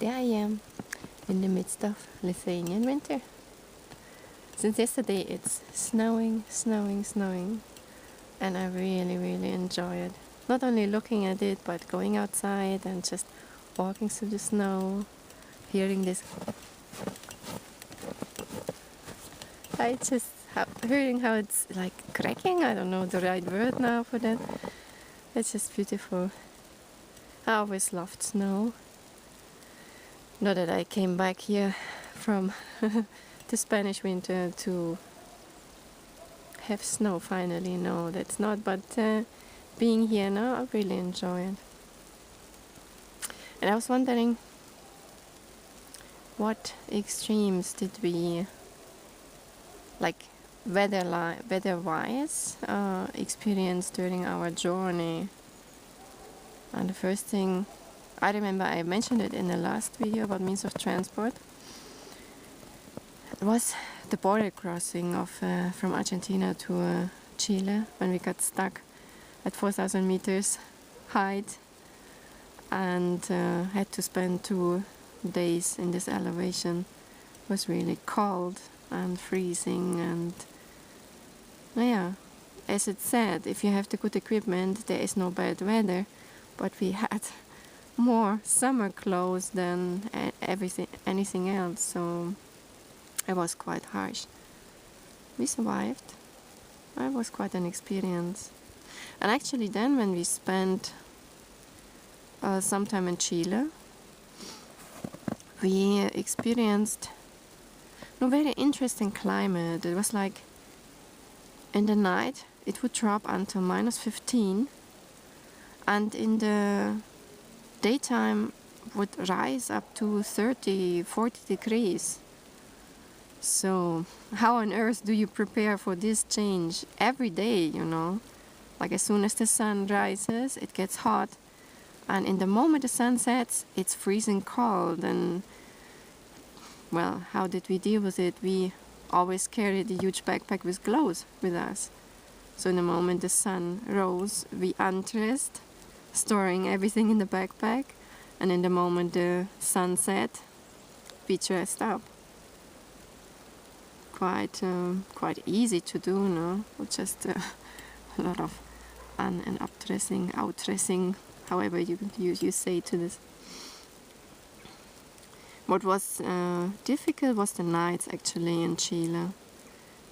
there I am in the midst of Lithuanian winter. Since yesterday it's snowing, and I really enjoy it. Not only looking at it, but going outside and just walking through the snow, hearing this. Hearing how it's like cracking. I don't know the right word now for that. It's just beautiful. I always loved snow. Not that I came back here from the Spanish winter to have snow finally. No, that's not. But being here now, I really enjoy it. And I was wondering, what extremes did we, like weather-wise, experience during our journey? And the first thing, I remember I mentioned it in the last video about means of transport. It was the border crossing of from Argentina to Chile, when we got stuck at 4,000 meters height and had to spend 2 days in this elevation. It was really cold and freezing, and yeah, as it said, if you have the good equipment there is no bad weather, but we had more summer clothes than anything else, so it was quite harsh. We survived. It was quite an experience. And actually then when we spent some time in Chile, we experienced a very interesting climate. It was like in the night it would drop until -15, and in the daytime would rise up to 30-40 degrees. So how on earth do you prepare for this change every day, you know? Like as soon as the sun rises, it gets hot, and in the moment the sun sets, it's freezing cold. And well, how did we deal with it? We always carried a huge backpack with clothes with us. So in the moment the sun rose, we undressed, storing everything in the backpack, and in the moment the sun set, we dressed up. Quite easy to do, no? Just a lot of on and updressing, outdressing, however you say to this. What was difficult was the nights actually in Chile.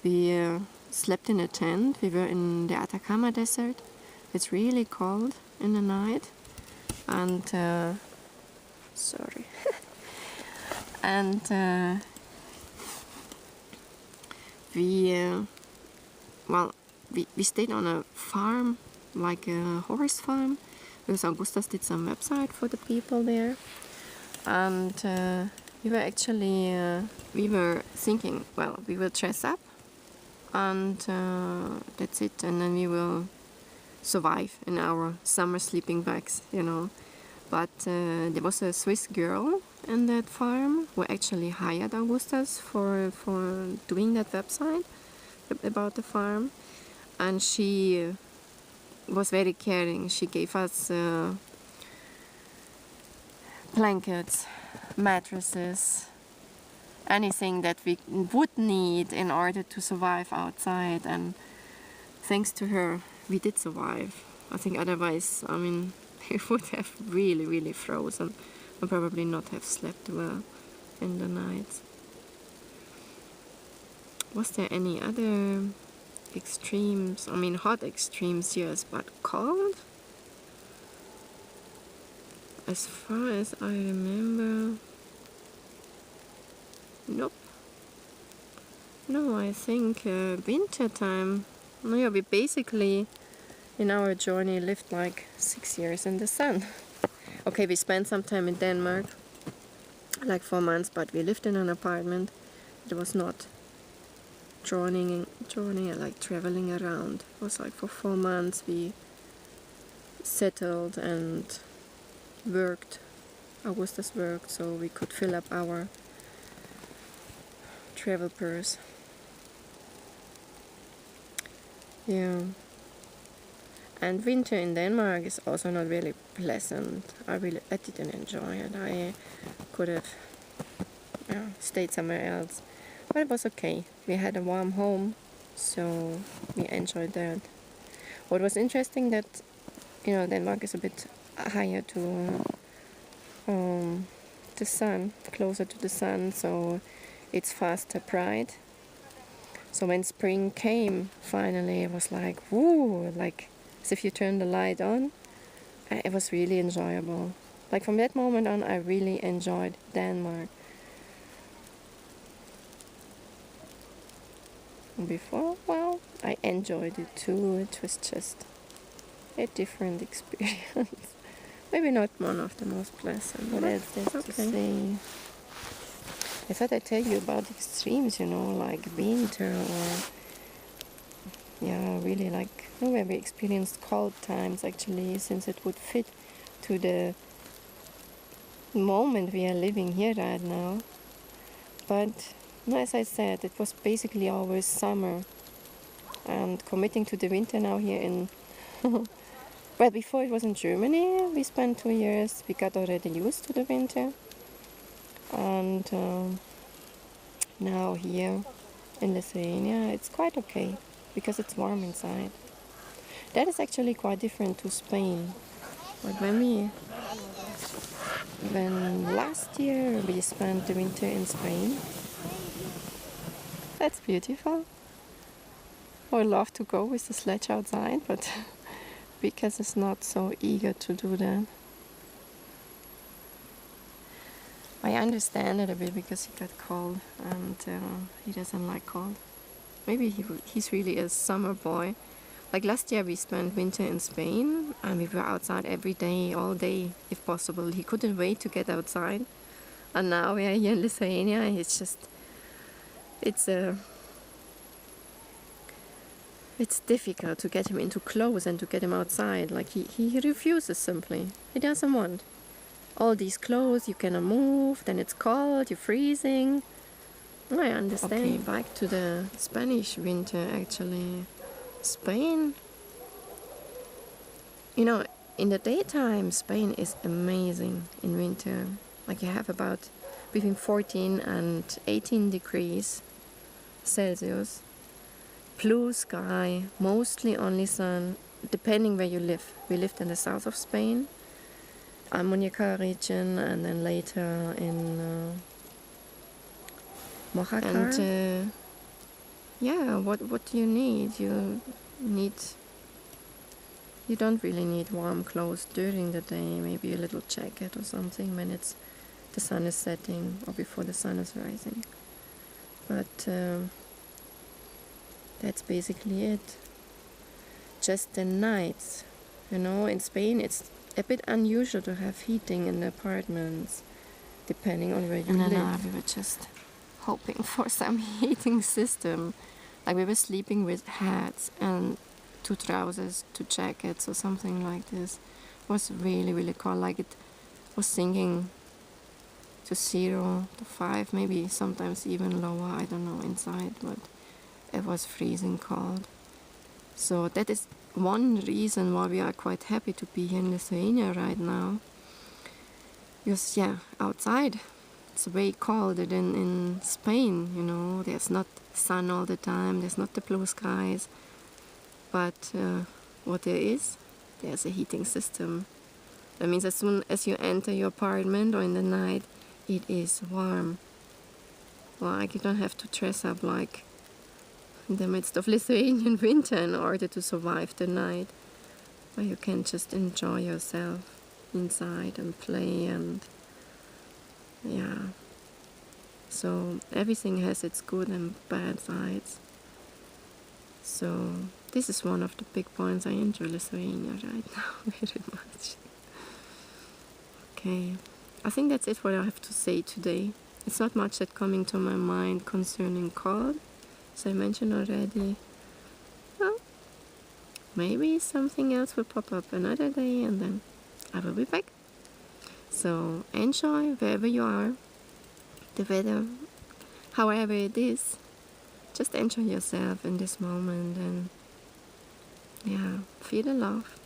We slept in a tent. We were in the Atacama Desert. It's really cold in the night, and sorry, and we stayed on a farm, like a horse farm, because Augustus did some website for the people there, and we were thinking, well, we will dress up, and that's it, and then we will survive in our summer sleeping bags, you know. But there was a Swiss girl in that farm who actually hired Augustus for doing that website about the farm, and she was very caring. She gave us blankets, mattresses, anything that we would need in order to survive outside, and thanks to her we did survive. I think otherwise, I mean, we would have really frozen and probably not have slept well in the nights. Was there any other extremes? I mean, hot extremes, yes, but cold? As far as I remember, nope. No, I think winter time. No, yeah, we basically in our journey lived like 6 years in the sun. Okay, we spent some time in Denmark, like 4 months, but we lived in an apartment. It was not journeying like traveling around. It was like for 4 months we settled and worked. Augustus worked, so we could fill up our travel purse. Yeah. And winter in Denmark is also not really pleasant. I didn't enjoy it. I could have stayed somewhere else. But it was okay. We had a warm home, so we enjoyed that. What was interesting that, Denmark is a bit higher to the sun, closer to the sun, so it's faster bright. So when spring came, finally, it was like, woo, like as if you turn the light on. It was really enjoyable. Like from that moment on, I really enjoyed Denmark. Before, well, I enjoyed it too. It was just a different experience. Maybe not one of the most pleasant, but that's okay to say. I thought I'd tell you about extremes, like winter or, really like where we experienced cold times actually, since it would fit to the moment we are living here right now. But as I said, it was basically always summer, and committing to the winter now here in well, before it was in Germany, we spent 2 years. We got already used to the winter, and now here in Lithuania it's quite okay because it's warm inside. That is actually quite different to Spain. Like when last year we spent the winter in Spain. That's beautiful. I would love to go with the sledge outside, but because it's not so eager to do that. I understand it a bit because he got cold and he doesn't like cold. Maybe he's really a summer boy. Like last year we spent winter in Spain and we were outside every day, all day if possible. He couldn't wait to get outside. And now we are here in Lithuania. It's difficult to get him into clothes and to get him outside. Like he refuses simply. He doesn't want. All these clothes, you cannot move, then it's cold, you're freezing. I understand. Okay, back to the Spanish winter actually. Spain, in the daytime, Spain is amazing in winter. Like you have about between 14 and 18 degrees Celsius. Blue sky, mostly only sun, depending where you live. We lived in the south of Spain, Almunica region, and then later in Mojácar. And what do you need? You don't really need warm clothes during the day. Maybe a little jacket or something when the sun is setting or before the sun is rising. But that's basically it. Just the nights. In Spain it's a bit unusual to have heating in the apartments, depending on where you live. And we were just hoping for some heating system. Like we were sleeping with hats and 2 trousers, 2 jackets or something like this. It was really, really cold. Like it was sinking to 0 to 5, maybe sometimes even lower, I don't know, inside, but it was freezing cold. So that is one reason why we are quite happy to be here in Lithuania right now. Because outside it's way colder than in Spain, there's not sun all the time, there's not the blue skies, but what there's a heating system. That means as soon as you enter your apartment or in the night, it is warm. Like you don't have to dress up like in the midst of Lithuanian winter in order to survive the night. But you can just enjoy yourself inside and play and so everything has its good and bad sides. So this is one of the big points. I enjoy Lithuania right now very much. Okay, I think that's it what I have to say today. It's not much that coming to my mind concerning cold, as I mentioned already. Well, maybe something else will pop up another day and then I will be back. So enjoy wherever you are, the weather, however it is. Just enjoy yourself in this moment and feel the love,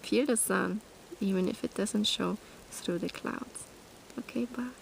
feel the sun, even if it doesn't show through the clouds. Okay, bye.